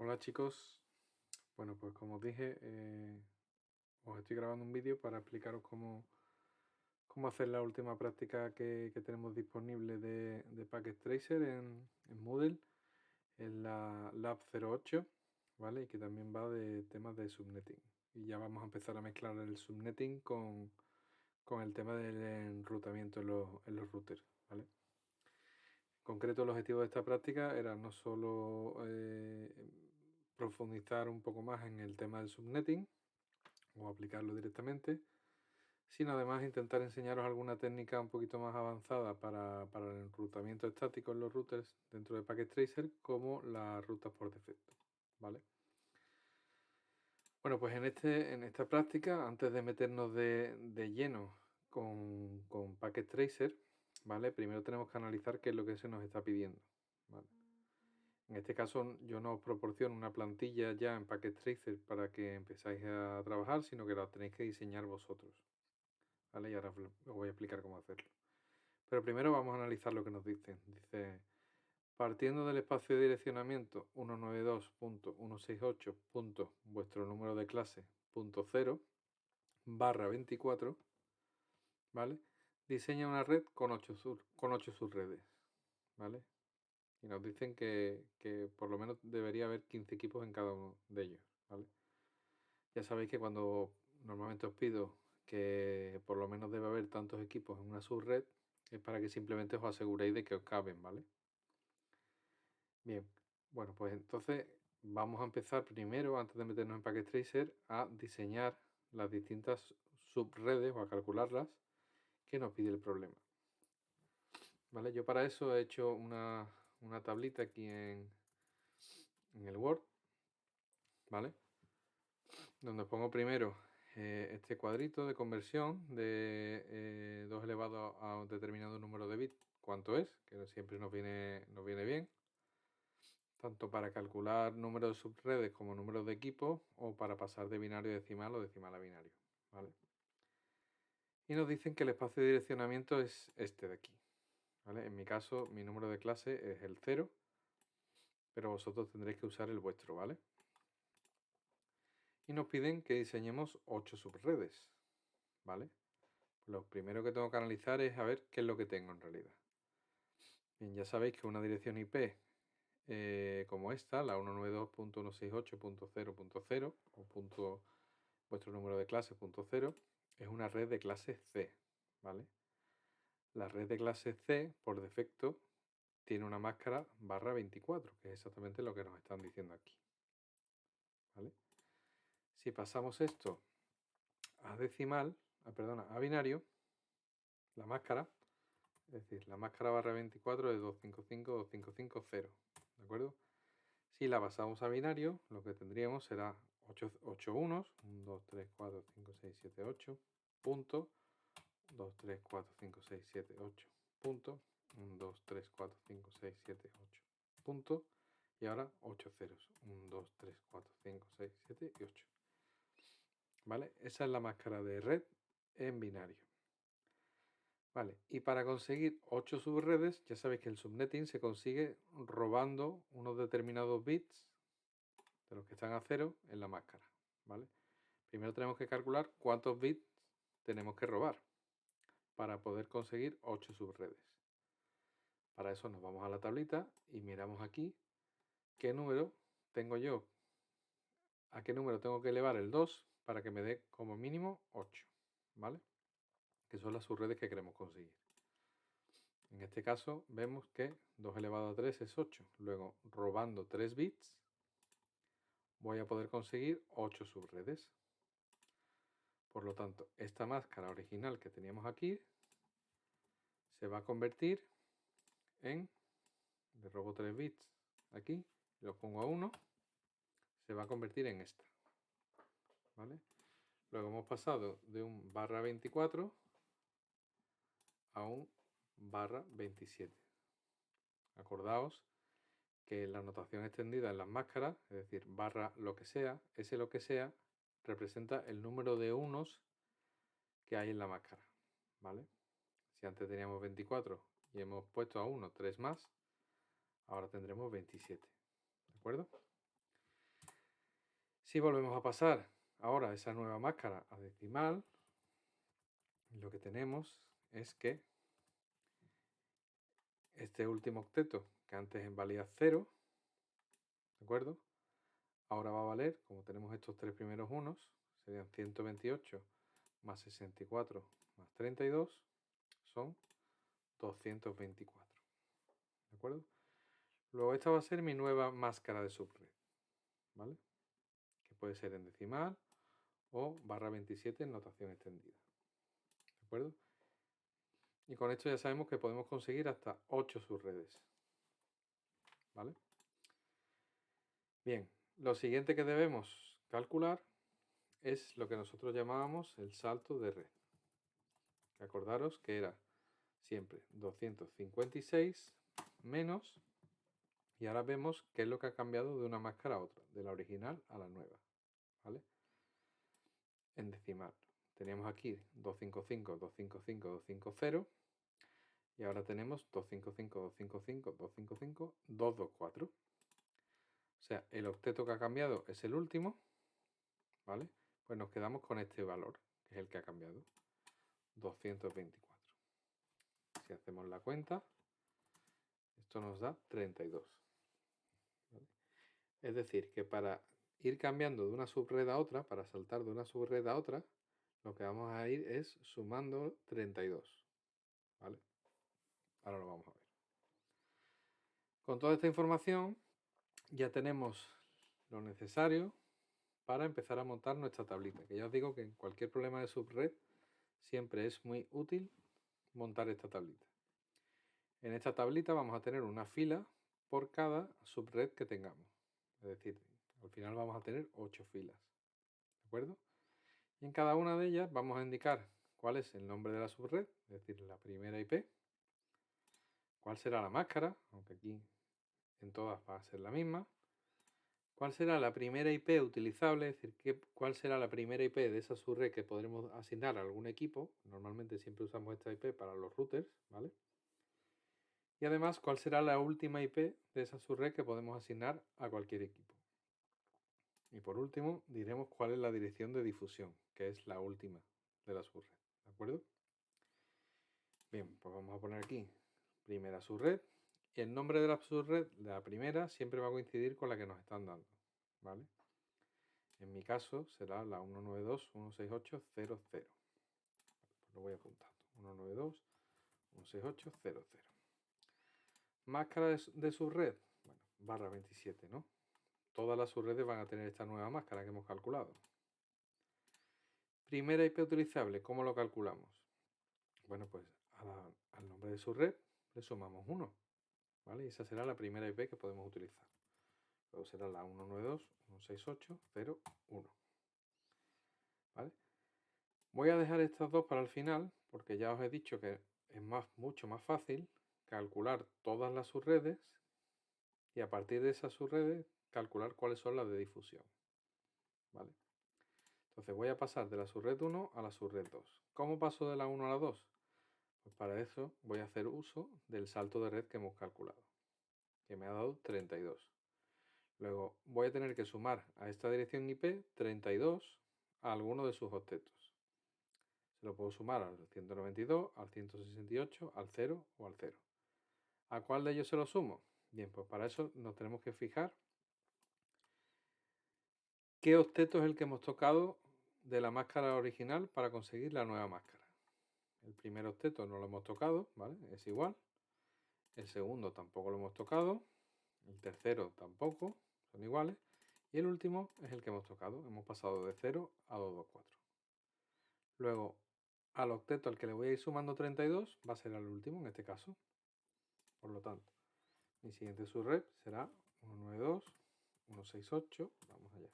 Hola chicos, bueno pues como os dije, os estoy grabando un vídeo para explicaros cómo hacer la última práctica que tenemos disponible de Packet Tracer en Moodle, en la Lab 08, ¿vale? Y que también va de temas de subnetting. Y ya vamos a empezar a mezclar el subnetting con el tema del enrutamiento en los routers, ¿vale? En concreto, el objetivo de esta práctica era no solo profundizar un poco más en el tema del subnetting o aplicarlo directamente, sino además intentar enseñaros alguna técnica un poquito más avanzada para el enrutamiento estático en los routers dentro de Packet Tracer, como las rutas por defecto, ¿vale? Bueno, pues en esta práctica, antes de meternos de lleno con Packet Tracer, ¿vale? Primero tenemos que analizar qué es lo que se nos está pidiendo, ¿vale? En este caso yo no os proporciono una plantilla ya en Packet Tracer para que empezáis a trabajar, sino que la tenéis que diseñar vosotros, ¿vale? Y ahora os voy a explicar cómo hacerlo. Pero primero vamos a analizar lo que nos dicen. Dice, partiendo del espacio de direccionamiento 192.168. Vuestro número de clase .0 barra 24, ¿vale? Diseña una red con 8 subredes, ¿vale? Y nos dicen que por lo menos debería haber 15 equipos en cada uno de ellos, ¿vale? Ya sabéis que cuando normalmente os pido que por lo menos debe haber tantos equipos en una subred, es para que simplemente os aseguréis de que os caben, ¿vale? Bien, bueno, pues entonces vamos a empezar primero, antes de meternos en Packet Tracer, a diseñar las distintas subredes o a calcularlas que nos pide el problema. ¿Vale? Yo para eso he hecho una tablita aquí en el Word, ¿vale? Donde pongo primero este cuadrito de conversión de 2 elevado a un determinado número de bits, cuánto es, que siempre nos viene bien, tanto para calcular números de subredes como números de equipos, o para pasar de binario a decimal o decimal a binario, ¿vale? Y nos dicen que el espacio de direccionamiento es este de aquí, ¿vale? En mi caso, mi número de clase es el 0, pero vosotros tendréis que usar el vuestro, ¿vale? Y nos piden que diseñemos 8 subredes, ¿vale? Lo primero que tengo que analizar es a ver qué es lo que tengo en realidad. Bien, ya sabéis que una dirección IP como esta, la 192.168.0.0 o vuestro número de clase .0, es una red de clase C, ¿vale? La red de clase C, por defecto, tiene una máscara barra 24, que es exactamente lo que nos están diciendo aquí, ¿vale? Si pasamos esto a decimal, a binario, la máscara, es decir, la máscara barra 24 es 255.255.0, ¿de acuerdo? Si la pasamos a binario, lo que tendríamos será 8 unos, 1, 2, 3, 4, 5, 6, 7, 8, punto, 2, 3, 4, 5, 6, 7, 8, punto, 1, 2, 3, 4, 5, 6, 7, 8, punto, y ahora 8 ceros, 1, 2, 3, 4, 5, 6, 7 y 8. ¿Vale? Esa es la máscara de red en binario. Vale, y para conseguir 8 subredes, ya sabéis que el subnetting se consigue robando unos determinados bits de los que están a 0 en la máscara, ¿vale? Primero tenemos que calcular cuántos bits tenemos que robar para poder conseguir 8 subredes. Para eso nos vamos a la tablita y miramos aquí qué número tengo yo, a qué número tengo que elevar el 2 para que me dé como mínimo 8, ¿vale? Que son las subredes que queremos conseguir. En este caso vemos que 2 elevado a 3 es 8. Luego, robando 3 bits, voy a poder conseguir 8 subredes. Por lo tanto, esta máscara original que teníamos aquí se va a convertir en, le robo 3 bits aquí, lo pongo a 1, se va a convertir en esta, ¿vale? Luego hemos pasado de un barra 24 a un barra 27. Acordaos que la notación extendida en las máscaras, es decir, barra lo que sea, ese lo que sea, representa el número de unos que hay en la máscara, ¿vale? Si antes teníamos 24 y hemos puesto a 1 3 más, ahora tendremos 27, ¿de acuerdo? Si volvemos a pasar ahora esa nueva máscara a decimal, lo que tenemos es que este último octeto, que antes valía 0, ¿de acuerdo? Ahora va a valer, como tenemos estos tres primeros unos, serían 128 más 64 más 32, son 224, ¿de acuerdo? Luego esta va a ser mi nueva máscara de subred, ¿vale? Que puede ser en decimal o barra 27 en notación extendida, ¿de acuerdo? Y con esto ya sabemos que podemos conseguir hasta 8 subredes, ¿vale? Bien, lo siguiente que debemos calcular es lo que nosotros llamábamos el salto de red. Acordaros que era siempre 256 menos, y ahora vemos qué es lo que ha cambiado de una máscara a otra, de la original a la nueva, ¿vale? En decimal. Teníamos aquí 255, 255, 250, y ahora tenemos 255, 255, 255, 224. O sea, el octeto que ha cambiado es el último, ¿vale? Pues nos quedamos con este valor, que es el que ha cambiado, 224. Si hacemos la cuenta, esto nos da 32. ¿Vale? Es decir, que para ir cambiando de una subred a otra, para saltar de una subred a otra, lo que vamos a ir es sumando 32. ¿Vale? Ahora lo vamos a ver. Con toda esta información ya tenemos lo necesario para empezar a montar nuestra tablita. Que ya os digo que en cualquier problema de subred siempre es muy útil montar esta tablita. En esta tablita vamos a tener una fila por cada subred que tengamos. Es decir, al final vamos a tener 8 filas. ¿De acuerdo? Y en cada una de ellas vamos a indicar cuál es el nombre de la subred, es decir, la primera IP, cuál será la máscara, aunque aquí en todas va a ser la misma, cuál será la primera IP utilizable, es decir, cuál será la primera IP de esa subred que podremos asignar a algún equipo. Normalmente siempre usamos esta IP para los routers, ¿vale? Y además, cuál será la última IP de esa subred que podemos asignar a cualquier equipo. Y por último, diremos cuál es la dirección de difusión, que es la última de la subred, ¿de acuerdo? Bien, pues vamos a poner aquí primera subred, y el nombre de la subred, de la primera, siempre va a coincidir con la que nos están dando, ¿vale? En mi caso será la 192.168.0.0. Pues lo voy apuntando, 192.168.0.0. Máscara de subred, bueno, barra 27, ¿no? Todas las subredes van a tener esta nueva máscara que hemos calculado. Primera IP utilizable, ¿cómo lo calculamos? Bueno, pues al nombre de subred le sumamos 1, ¿vale? Y esa será la primera IP que podemos utilizar. Luego será la 192.168.0.1, ¿vale? Voy a dejar estas dos para el final porque ya os he dicho que es mucho más fácil calcular todas las subredes y a partir de esas subredes calcular cuáles son las de difusión, ¿vale? Entonces voy a pasar de la subred 1 a la subred 2. ¿Cómo paso de la 1 a la 2? Pues para eso voy a hacer uso del salto de red que hemos calculado, que me ha dado 32. Luego voy a tener que sumar a esta dirección IP 32 a alguno de sus octetos. Se lo puedo sumar al 192, al 168, al 0 o al 0. ¿A cuál de ellos se lo sumo? Bien, pues para eso nos tenemos que fijar qué octeto es el que hemos tocado de la máscara original para conseguir la nueva máscara. El primer octeto no lo hemos tocado, ¿vale? Es igual. El segundo tampoco lo hemos tocado. El tercero tampoco, son iguales. Y el último es el que hemos tocado. Hemos pasado de 0 a 224. Luego, al octeto al que le voy a ir sumando 32 va a ser el último en este caso. Por lo tanto, mi siguiente subred será 192.168, vamos allá,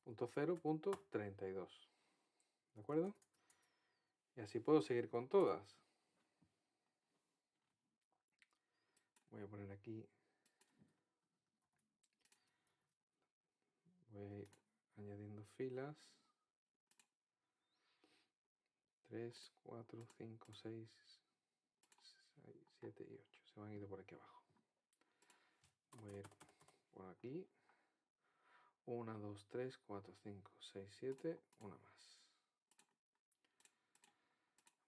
.0.32. ¿De acuerdo? Y así puedo seguir con todas. Voy a poner aquí, voy a ir añadiendo filas. 3, 4, 5, 6, 7 y 8. Se van a ir por aquí abajo. Voy a ir por aquí. 1, 2, 3, 4, 5, 6, 7, una más.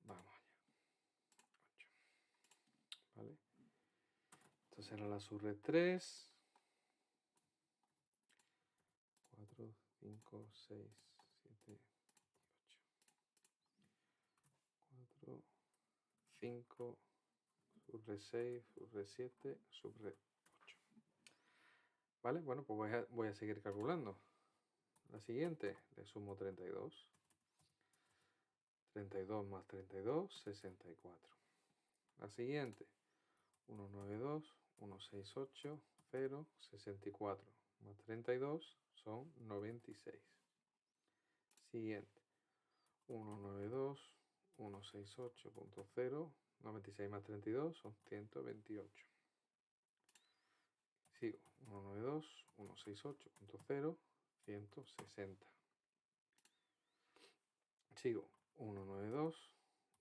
Vamos allá. 8. ¿Vale? Esto será la subred 3. 4, 5, 6, 7, 8. 4, 5, subred 6, subred 7, subred 8. ¿Vale? Bueno, pues voy a seguir calculando. La siguiente, le sumo 32. 32 más 32, 64. La siguiente, 192, 168, 0, 64. Más 32 son 96. Siguiente, 192, 168.0, 96 más 32 son 128. Sigo, 192, 168.0, 160. Sigo, 192,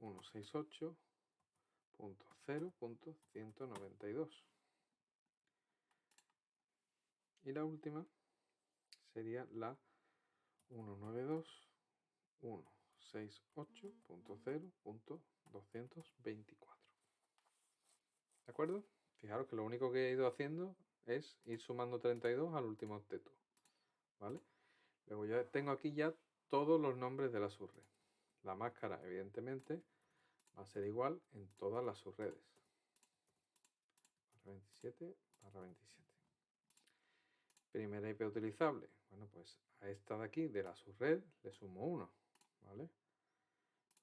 168.0.192. Y la última sería la 192, 168.0.224. ¿De acuerdo? Fijaros que lo único que he ido haciendo es ir sumando 32 al último octeto. ¿Vale? Luego ya tengo aquí ya todos los nombres de la subred. La máscara, evidentemente, va a ser igual en todas las subredes. Barra 27, barra 27. Primera IP utilizable. Bueno, pues a esta de aquí, de la subred, le sumo 1. ¿Vale?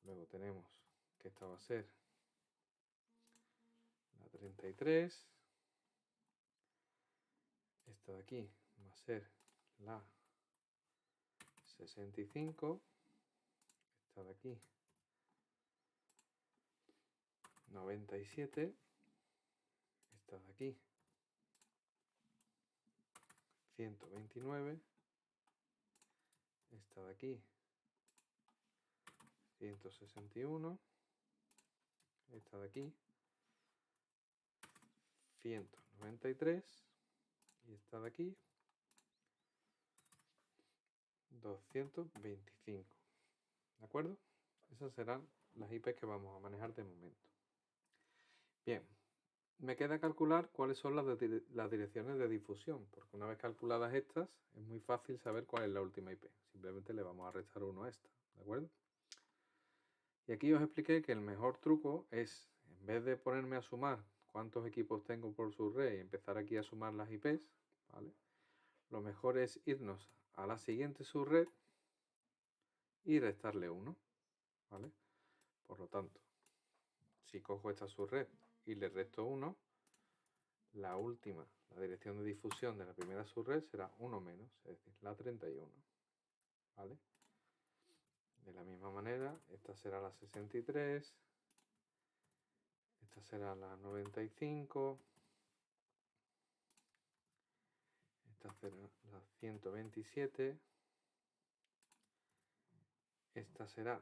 Luego tenemos que esta va a ser la 33. Esta de aquí va a ser la 65. Esta de aquí 97. Esta de aquí 129. Esta de aquí 161. Esta de aquí 193. Y esta de aquí 225. ¿De acuerdo? Esas serán las IPs que vamos a manejar de momento. Bien, me queda calcular cuáles son las direcciones de difusión, porque una vez calculadas estas, es muy fácil saber cuál es la última IP. Simplemente le vamos a restar 1 a esta, ¿de acuerdo? Y aquí os expliqué que el mejor truco es, en vez de ponerme a sumar cuántos equipos tengo por subred y empezar aquí a sumar las IPs, ¿vale? Lo mejor es irnos a la siguiente subred y restarle 1, ¿vale? Por lo tanto, si cojo esta subred y le resto 1, la última, la dirección de difusión de la primera subred será 1 menos, es decir, la 31, ¿vale? De la misma manera, esta será la 63, esta será la 95, esta será la 127, esta será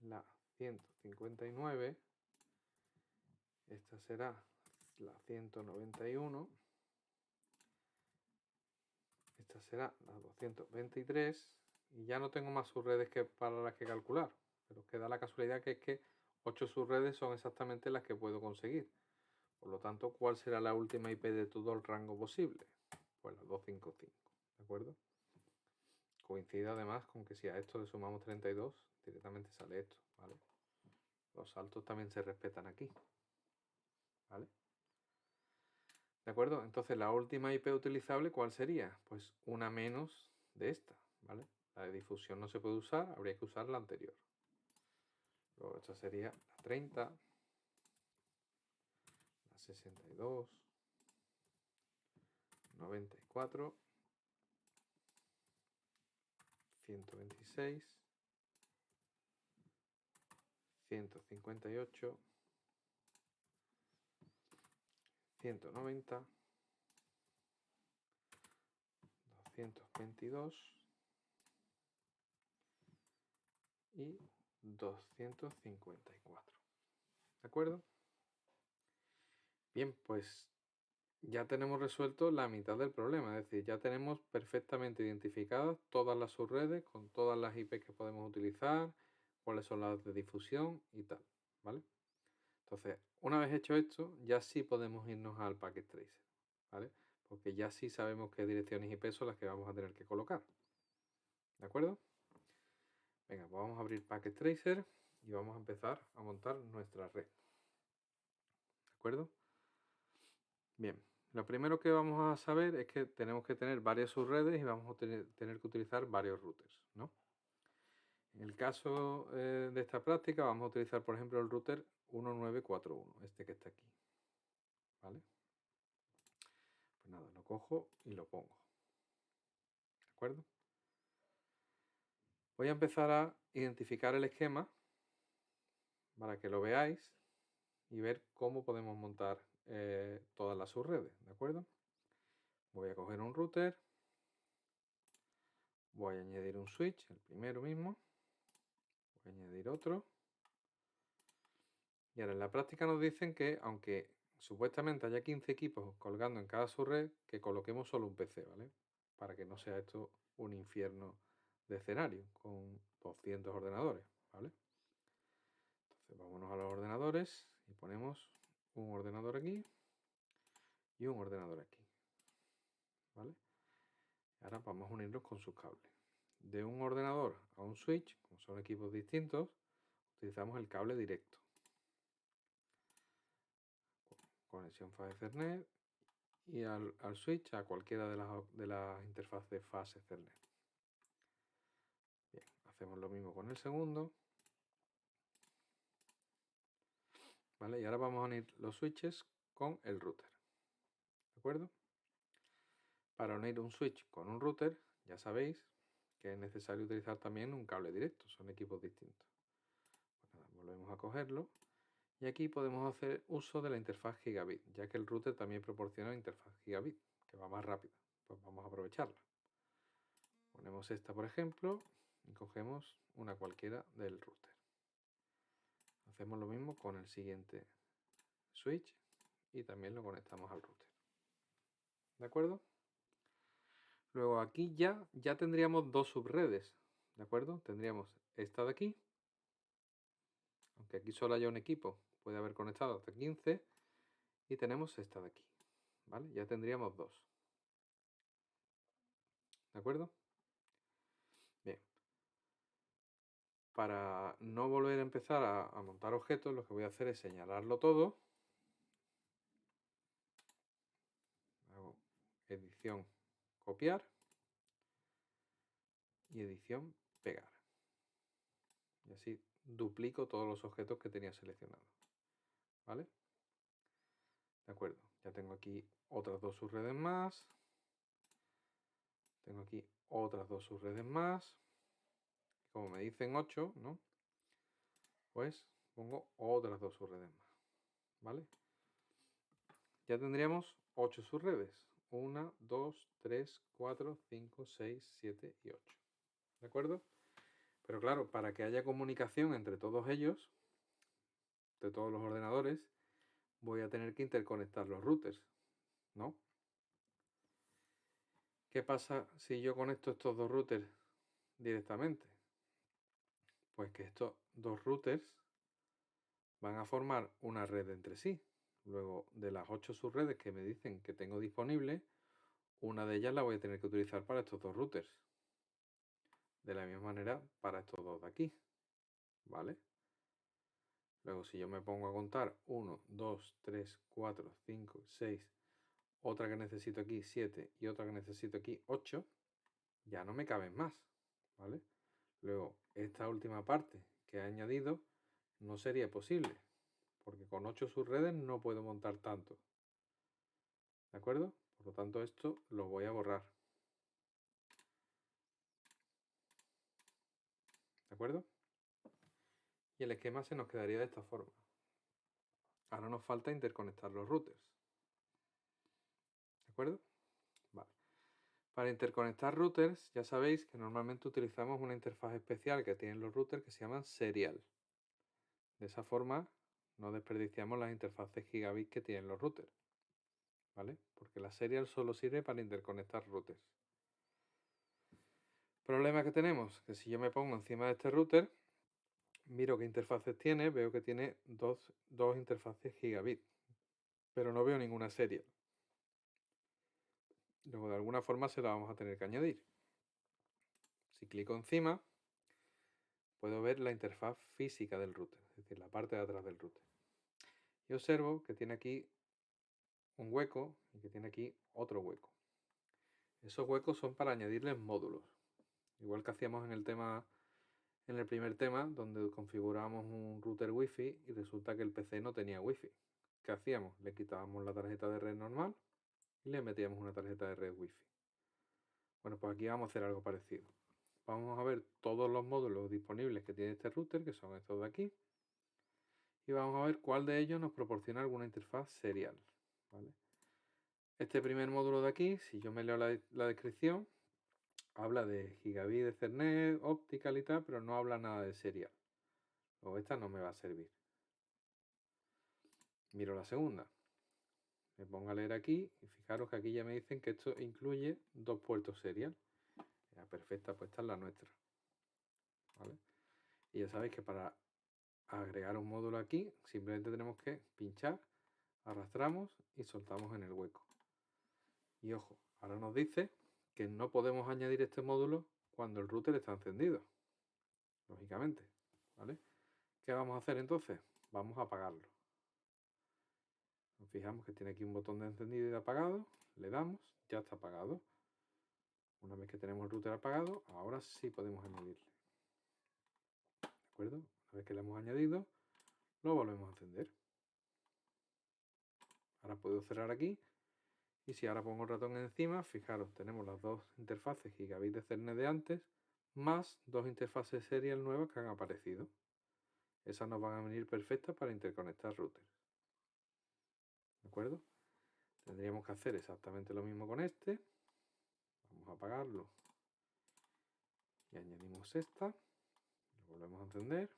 la 159, esta será la 191, esta será la 223 y ya no tengo más subredes para las que calcular, pero queda la casualidad que es que 8 subredes son exactamente las que puedo conseguir. Por lo tanto, ¿cuál será la última IP de todo el rango posible? Pues la 255, ¿de acuerdo? Coincide además con que si a esto le sumamos 32, directamente sale esto, ¿vale? Los saltos también se respetan aquí, ¿vale? ¿De acuerdo? Entonces, la última IP utilizable, ¿cuál sería? Pues una menos de esta, ¿vale? La de difusión no se puede usar, habría que usar la anterior. Luego esta sería la 30, la 62, 94, 126, 158, 190, 222 y 254. ¿De acuerdo? Bien, pues ya tenemos resuelto la mitad del problema, es decir, ya tenemos perfectamente identificadas todas las subredes con todas las IP que podemos utilizar, cuáles son las de difusión y tal, ¿vale? Entonces, una vez hecho esto, ya sí podemos irnos al Packet Tracer, ¿vale? Porque ya sí sabemos qué direcciones IP son las que vamos a tener que colocar, ¿de acuerdo? Venga, pues vamos a abrir Packet Tracer y vamos a empezar a montar nuestra red, ¿de acuerdo? Bien, lo primero que vamos a saber es que tenemos que tener varias subredes y vamos a tener que utilizar varios routers, ¿no? En el caso de esta práctica vamos a utilizar, por ejemplo, el router 1941, este que está aquí, ¿vale? Pues nada, lo cojo y lo pongo, ¿de acuerdo? Voy a empezar a identificar el esquema para que lo veáis y ver cómo podemos montar todas las subredes, ¿de acuerdo? Voy a coger un router, voy a añadir un switch, el primero mismo, voy a añadir otro. Y ahora en la práctica nos dicen que aunque supuestamente haya 15 equipos colgando en cada subred, que coloquemos solo un PC, ¿vale? Para que no sea esto un infierno de escenario con 200 ordenadores, ¿vale? Entonces vámonos a los ordenadores y ponemos un ordenador aquí y un ordenador aquí, ¿vale? Ahora vamos a unirlos con sus cables. De un ordenador a un switch, como son equipos distintos, utilizamos el cable directo. Conexión Fast Ethernet y al switch a cualquiera de las interfaces Fast Ethernet. Bien, hacemos lo mismo con el segundo. ¿Vale? Y ahora vamos a unir los switches con el router. ¿De acuerdo? Para unir un switch con un router, ya sabéis que es necesario utilizar también un cable directo, son equipos distintos. Pues nada, volvemos a cogerlo y aquí podemos hacer uso de la interfaz gigabit, ya que el router también proporciona interfaz gigabit, que va más rápida. Pues vamos a aprovecharla. Ponemos esta, por ejemplo, y cogemos una cualquiera del router. Hacemos lo mismo con el siguiente switch y también lo conectamos al router. ¿De acuerdo? Luego aquí ya tendríamos dos subredes. ¿De acuerdo? Tendríamos esta de aquí, aunque aquí solo haya un equipo, puede haber conectado hasta 15, y tenemos esta de aquí. ¿Vale? Ya tendríamos dos. ¿De acuerdo? Bien. Para no volver a empezar a montar objetos, lo que voy a hacer es señalarlo todo. Hago edición, copiar y edición, pegar. Y así duplico todos los objetos que tenía seleccionados. ¿Vale? De acuerdo. Ya tengo aquí otras dos subredes más. Tengo aquí otras dos subredes más. Como me dicen 8, ¿no? Pues pongo otras dos subredes más. ¿Vale? Ya tendríamos 8 subredes. 1, 2, 3, 4, 5, 6, 7 y 8. ¿De acuerdo? Pero claro, para que haya comunicación entre todos ellos, de todos los ordenadores, voy a tener que interconectar los routers, ¿no? ¿Qué pasa si yo conecto estos dos routers directamente? Pues que estos dos routers van a formar una red entre sí. Luego, de las 8 subredes que me dicen que tengo disponible, una de ellas la voy a tener que utilizar para estos dos routers. De la misma manera para estos dos de aquí, ¿vale? Luego, si yo me pongo a contar 1, 2, 3, 4, 5, 6, otra que necesito aquí 7 y otra que necesito aquí 8, ya no me caben más, ¿vale? Luego, esta última parte que he añadido no sería posible, porque con 8 subredes no puedo montar tanto. ¿De acuerdo? Por lo tanto, esto lo voy a borrar. ¿De acuerdo? Y el esquema se nos quedaría de esta forma. Ahora nos falta interconectar los routers. ¿De acuerdo? Vale. Para interconectar routers, ya sabéis que normalmente utilizamos una interfaz especial que tienen los routers que se llaman serial. De esa forma no desperdiciamos las interfaces gigabit que tienen los routers. ¿vale? Porque la serial solo sirve para interconectar routers. Problema que tenemos, que si yo me pongo encima de este router, miro qué interfaces tiene, veo que tiene dos interfaces gigabit, pero no veo ninguna serial. Luego de alguna forma se la vamos a tener que añadir. Si clico encima, puedo ver la interfaz física del router, es decir, la parte de atrás del router. Y observo que tiene aquí un hueco y que tiene aquí otro hueco. Esos huecos son para añadirles módulos. Igual que hacíamos en el primer tema, donde configuramos un router wifi y resulta que el PC no tenía wifi. ¿Qué hacíamos? Le quitábamos la tarjeta de red normal y le metíamos una tarjeta de red wifi. Bueno, pues aquí vamos a hacer algo parecido. Vamos a ver todos los módulos disponibles que tiene este router, que son estos de aquí, y vamos a ver cuál de ellos nos proporciona alguna interfaz serial, ¿vale? Este primer módulo de aquí, si yo me leo la descripción, habla de gigabit, de Ethernet, optical y tal, pero no habla nada de serial. Luego esta no me va a servir. Miro la segunda. Me pongo a leer aquí y fijaros que aquí ya me dicen que esto incluye 2 puertos serial. Ya, perfecta, pues esta es la nuestra, ¿vale? Y ya sabéis que para agregar un módulo aquí simplemente tenemos que pinchar, arrastramos y soltamos en el hueco. Y ojo, ahora nos dice que no podemos añadir este módulo cuando el router está encendido, lógicamente, ¿vale? ¿Qué vamos a hacer entonces? Vamos a apagarlo. Nos fijamos que tiene aquí un botón de encendido y de apagado, le damos, ya está apagado. Una vez que tenemos el router apagado, ahora sí podemos añadirle. ¿De acuerdo? Una vez que le hemos añadido, lo volvemos a encender. Ahora puedo cerrar aquí. Y si ahora pongo el ratón encima, fijaros, tenemos las dos interfaces gigabit de Ethernet de antes, más 2 interfaces serial nuevas que han aparecido. Esas nos van a venir perfectas para interconectar routers. ¿De acuerdo? Tendríamos que hacer exactamente lo mismo con este. Vamos a apagarlo. Y añadimos esta. Lo volvemos a encender.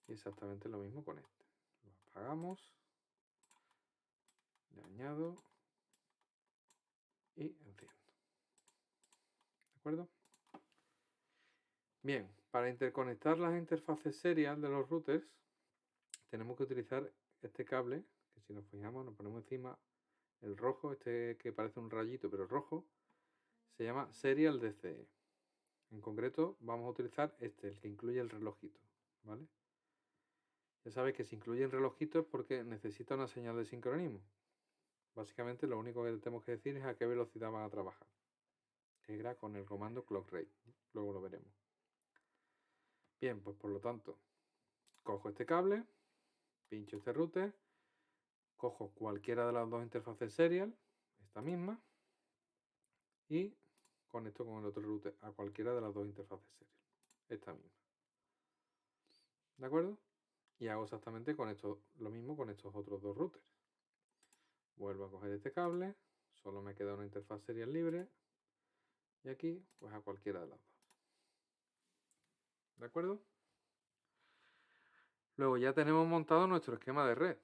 Y exactamente lo mismo con este. Lo apagamos. Le añado. Y enciendo. ¿De acuerdo? Bien, para interconectar las interfaces serial de los routers, tenemos que utilizar este cable, que si nos fijamos, nos ponemos encima el rojo, este que parece un rayito pero rojo, se llama Serial DCE. En concreto vamos a utilizar este, el que incluye el relojito, ¿vale? Ya sabéis que si incluye el relojito es porque necesita una señal de sincronismo. Básicamente lo único que tenemos que decir es a qué velocidad van a trabajar. Integra con el comando clock rate, luego lo veremos. Bien, pues por lo tanto, cojo este cable, pincho este router, cojo cualquiera de las dos interfaces serial, esta misma, y conecto con el otro router a cualquiera de las dos interfaces serial, esta misma. ¿De acuerdo? Y hago exactamente con esto, lo mismo con estos otros dos routers. Vuelvo a coger este cable, solo me queda una interfaz serial libre, y aquí pues a cualquiera de las dos. ¿De acuerdo? Luego ya tenemos montado nuestro esquema de red.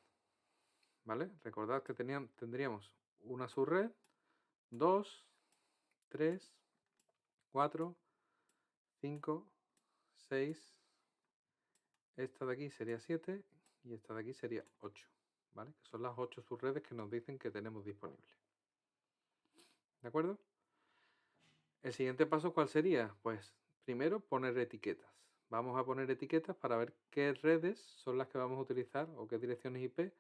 ¿Vale? Recordad que tendríamos una subred, 2, 3, 4, 5, 6, esta de aquí sería 7 y esta de aquí sería 8, ¿vale? Que son las 8 subredes que nos dicen que tenemos disponibles. ¿De acuerdo? El siguiente paso, ¿cuál sería? Pues primero poner etiquetas. Vamos a poner etiquetas para ver qué redes son las que vamos a utilizar o qué direcciones IP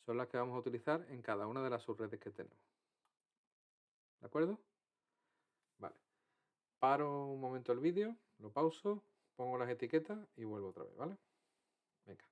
son las que vamos a utilizar en cada una de las subredes que tenemos. ¿De acuerdo? Vale. Paro un momento el vídeo, lo pauso, pongo las etiquetas y vuelvo otra vez, ¿vale? Venga.